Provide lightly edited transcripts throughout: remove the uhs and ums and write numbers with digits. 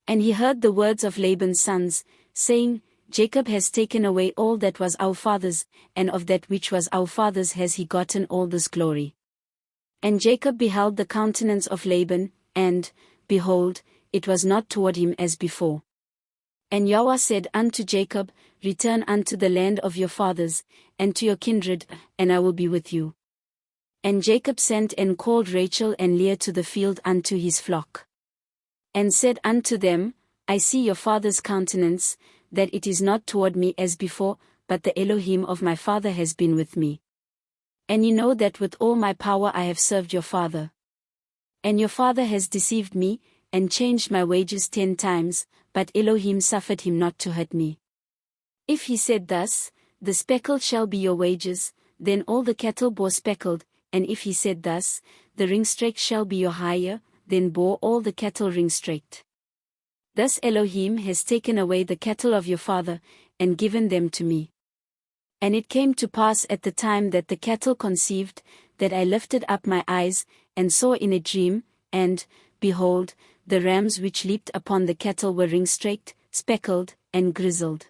And he heard the words of Laban's sons, saying, Jacob has taken away all that was our father's, and of that which was our father's has he gotten all this glory. And Jacob beheld the countenance of Laban, and, behold, it was not toward him as before. And Yahuah said unto Jacob, Return unto the land of your fathers, and to your kindred, and I will be with you. And Jacob sent and called Rachel and Leah to the field unto his flock. And said unto them, I see your father's countenance, that it is not toward me as before, but the Elohim of my father has been with me. And ye know that with all my power I have served your father. And your father has deceived me, and changed my wages 10 times, but Elohim suffered him not to hurt me. If he said thus, The speckled shall be your wages, then all the cattle bore speckled, and if he said thus, The ringstraked shall be your hire, then bore all the cattle ringstraked. Thus Elohim has taken away the cattle of your father, and given them to me. And it came to pass at the time that the cattle conceived, that I lifted up my eyes, and saw in a dream, and, behold, the rams which leaped upon the cattle were ringstraked, speckled, and grizzled.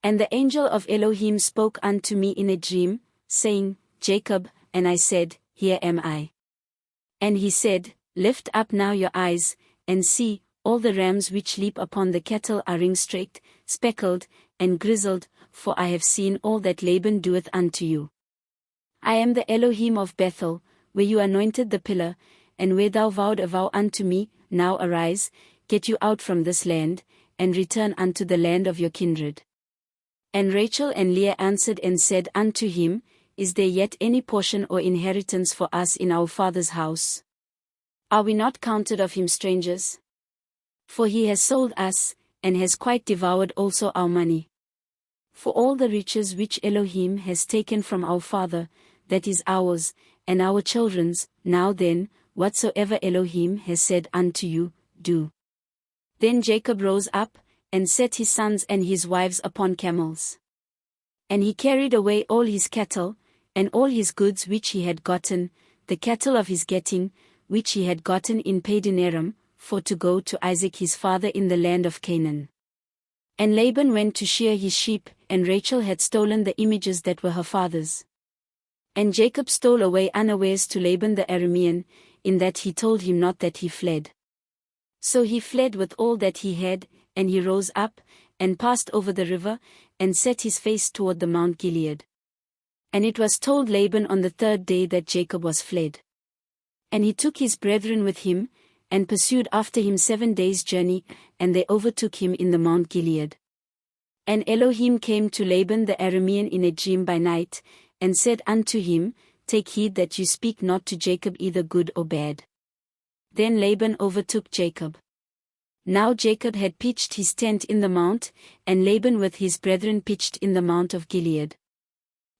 And the angel of Elohim spoke unto me in a dream, saying, Jacob, and I said, Here am I. And he said, Lift up now your eyes, and see, all the rams which leap upon the cattle are ringstraked, speckled, and grizzled, for I have seen all that Laban doeth unto you. I am the Elohim of Bethel, where you anointed the pillar, and where thou vowed a vow unto me. Now arise, get you out from this land, and return unto the land of your kindred. And Rachel and Leah answered and said unto him, Is there yet any portion or inheritance for us in our father's house? Are we not counted of him strangers? For he has sold us, and has quite devoured also our money. For all the riches which Elohim has taken from our father, that is ours, and our children's. Now then, whatsoever Elohim has said unto you, do. Then Jacob rose up, and set his sons and his wives upon camels. And he carried away all his cattle, and all his goods which he had gotten, the cattle of his getting, which he had gotten in Padanaram, for to go to Isaac his father in the land of Canaan. And Laban went to shear his sheep, and Rachel had stolen the images that were her father's. And Jacob stole away unawares to Laban the Aramean, in that he told him not that he fled. So he fled with all that he had, and he rose up, and passed over the river, and set his face toward the Mount Gilead. And it was told Laban on the 3rd day that Jacob was fled. And he took his brethren with him, and pursued after him 7 days' journey, and they overtook him in the Mount Gilead. And Elohim came to Laban the Aramean in a dream by night, and said unto him, Take heed that you speak not to Jacob either good or bad. Then Laban overtook Jacob. Now Jacob had pitched his tent in the mount, and Laban with his brethren pitched in the mount of Gilead.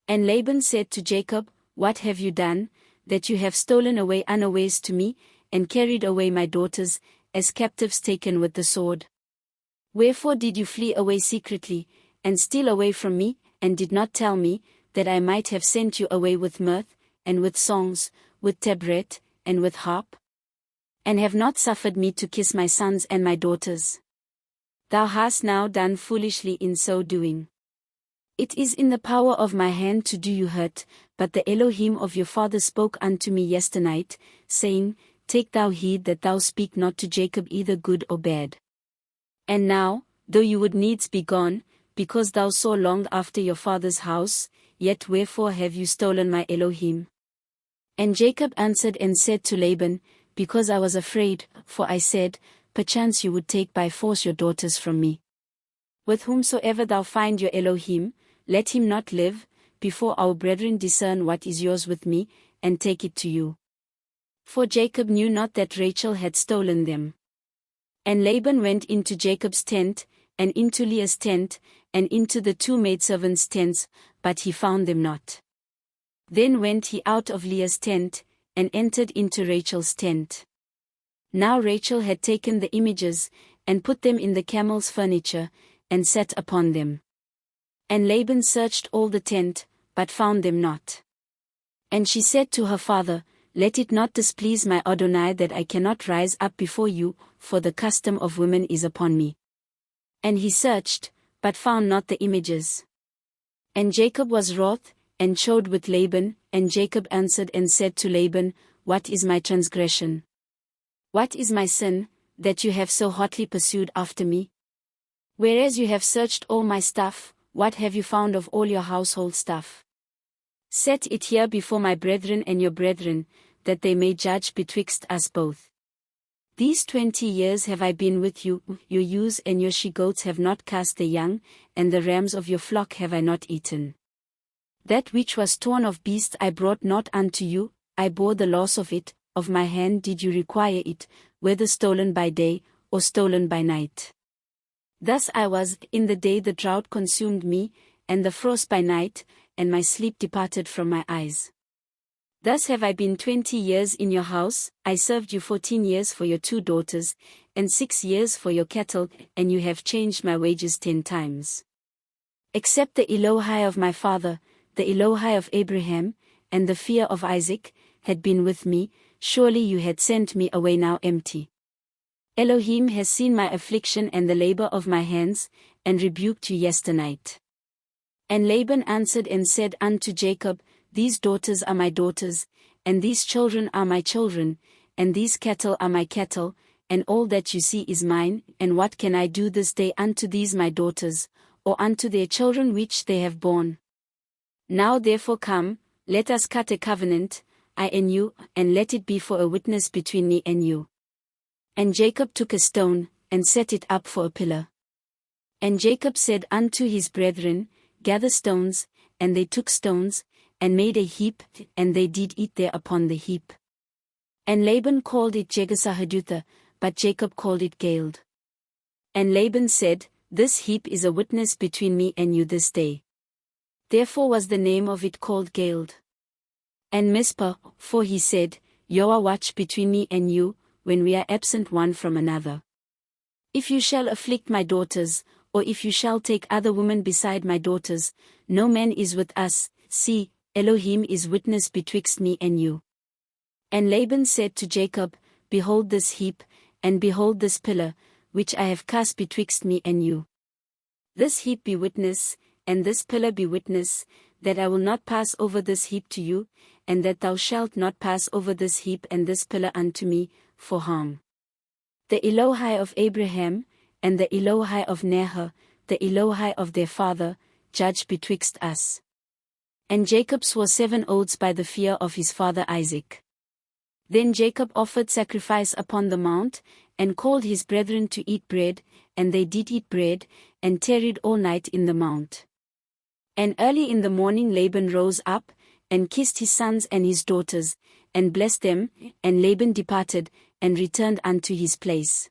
And Laban said to Jacob, What have you done, that you have stolen away unawares to me, and carried away my daughters, as captives taken with the sword? Wherefore did you flee away secretly, and steal away from me, and did not tell me, that I might have sent you away with mirth, and with songs, with tabret, and with harp? And have not suffered me to kiss my sons and my daughters? Thou hast now done foolishly in so doing. It is in the power of my hand to do you hurt, but the Elohim of your father spoke unto me yesternight, saying, Take thou heed that thou speak not to Jacob either good or bad. And now, though you would needs be gone, because thou so longed after your father's house, yet wherefore have you stolen my Elohim? And Jacob answered and said to Laban, Because I was afraid, for I said, Perchance you would take by force your daughters from me. With whomsoever thou find your Elohim, let him not live, before our brethren discern what is yours with me, and take it to you. For Jacob knew not that Rachel had stolen them. And Laban went into Jacob's tent, and into Leah's tent, and into the 2 maidservants' tents, but he found them not. Then went he out of Leah's tent, and entered into Rachel's tent. Now Rachel had taken the images, and put them in the camel's furniture, and sat upon them. And Laban searched all the tent, but found them not. And she said to her father, let it not displease my Adonai that I cannot rise up before you, for the custom of women is upon me. And he searched, but found not the images. And Jacob was wroth, and chode with Laban, and Jacob answered and said to Laban, What is my transgression? What is my sin, that you have so hotly pursued after me? Whereas you have searched all my stuff, what have you found of all your household stuff? Set it here before my brethren and your brethren, that they may judge betwixt us both. These 20 years have I been with you, your ewes and your she-goats have not cast their young, and the rams of your flock have I not eaten. That which was torn of beasts I brought not unto you, I bore the loss of it, of my hand did you require it, whether stolen by day, or stolen by night. Thus I was, in the day the drought consumed me, and the frost by night, and my sleep departed from my eyes. Thus have I been 20 years in your house, I served you 14 years for your 2 daughters, and 6 years for your cattle, and you have changed my wages 10 times. Except the Elohim of my father, the Elohim of Abraham, and the fear of Isaac, had been with me, surely you had sent me away now empty. Elohim has seen my affliction and the labor of my hands, and rebuked you yesternight. And Laban answered and said unto Jacob, These daughters are my daughters, and these children are my children, and these cattle are my cattle, and all that you see is mine, and what can I do this day unto these my daughters, or unto their children which they have borne? Now therefore come, let us cut a covenant, I and you, and let it be for a witness between me and you. And Jacob took a stone, and set it up for a pillar. And Jacob said unto his brethren, Gather stones, and they took stones, and made a heap, and they did eat there upon the heap. And Laban called it Jegarsahadutha, but Jacob called it Gilead. And Laban said, This heap is a witness between me and you this day. Therefore was the name of it called Gilead. And Mizpah, for he said, Yahuah watch between me and you, when we are absent one from another. If you shall afflict my daughters, or if you shall take other women beside my daughters, no man is with us, see, Elohim is witness betwixt me and you. And Laban said to Jacob, Behold this heap, and behold this pillar, which I have cast betwixt me and you. This heap be witness, and this pillar be witness, that I will not pass over this heap to you, and that thou shalt not pass over this heap and this pillar unto me, for harm. The Elohim of Abraham, and the Elohim of Nahor, the Elohim of their father, judge betwixt us. And Jacob swore 7 oaths by the fear of his father Isaac. Then Jacob offered sacrifice upon the mount, and called his brethren to eat bread, and they did eat bread, and tarried all night in the mount. And early in the morning Laban rose up, and kissed his sons and his daughters, and blessed them, and Laban departed, and returned unto his place.